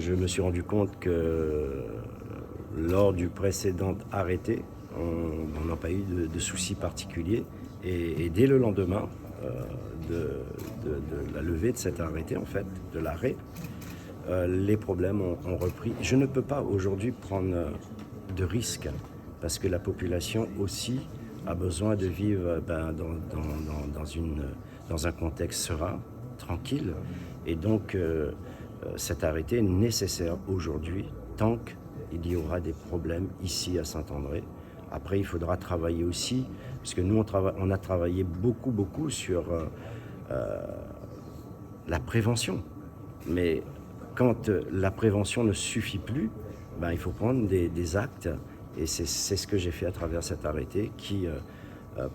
je me suis rendu compte que lors du précédent arrêté, on n'a pas eu de soucis particuliers. Et dès le lendemain de la levée de cet arrêté, en fait, de l'arrêt, les problèmes ont repris. Je ne peux pas aujourd'hui prendre de risques parce que la population aussi a besoin de vivre dans un contexte serein, tranquille. Et donc, cet arrêté est nécessaire aujourd'hui tant qu'il y aura des problèmes ici à Saint-André. Après, il faudra travailler aussi, parce que nous, on a travaillé beaucoup sur la prévention. Mais quand la prévention ne suffit plus, il faut prendre des actes. Et c'est ce que j'ai fait à travers cet arrêté qui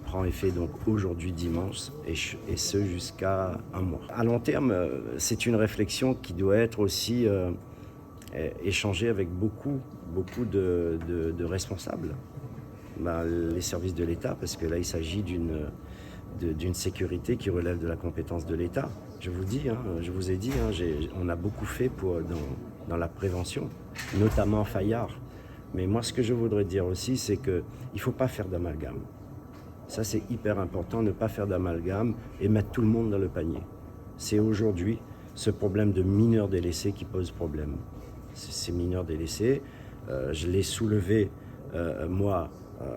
prend effet donc aujourd'hui dimanche et ce jusqu'à un mois. À long terme, c'est une réflexion qui doit être aussi échangée avec beaucoup de responsables. Les services de l'État, parce que là il s'agit d'une sécurité qui relève de la compétence de l'État. Je vous ai dit, on a beaucoup fait dans la prévention, notamment à Fayard. Mais moi, ce que je voudrais dire aussi, c'est qu'il ne faut pas faire d'amalgame. Ça, c'est hyper important, ne pas faire d'amalgame et mettre tout le monde dans le panier. C'est aujourd'hui ce problème de mineurs délaissés qui pose problème. Ces mineurs délaissés, je l'ai soulevé, moi,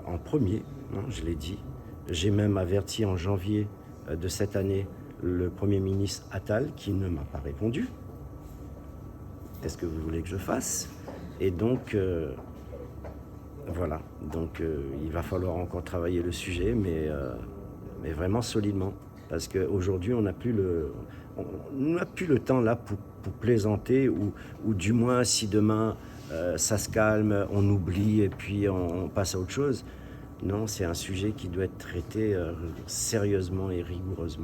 en premier, je l'ai dit. J'ai même averti en janvier de cette année le Premier ministre Attal qui ne m'a pas répondu. Qu'est-ce que vous voulez que je fasse? Et donc, voilà. Donc, il va falloir encore travailler le sujet, mais vraiment solidement. Parce qu'aujourd'hui, on n'a plus le temps là pour plaisanter ou du moins si demain ça se calme, on oublie et puis on passe à autre chose. Non, c'est un sujet qui doit être traité sérieusement et rigoureusement.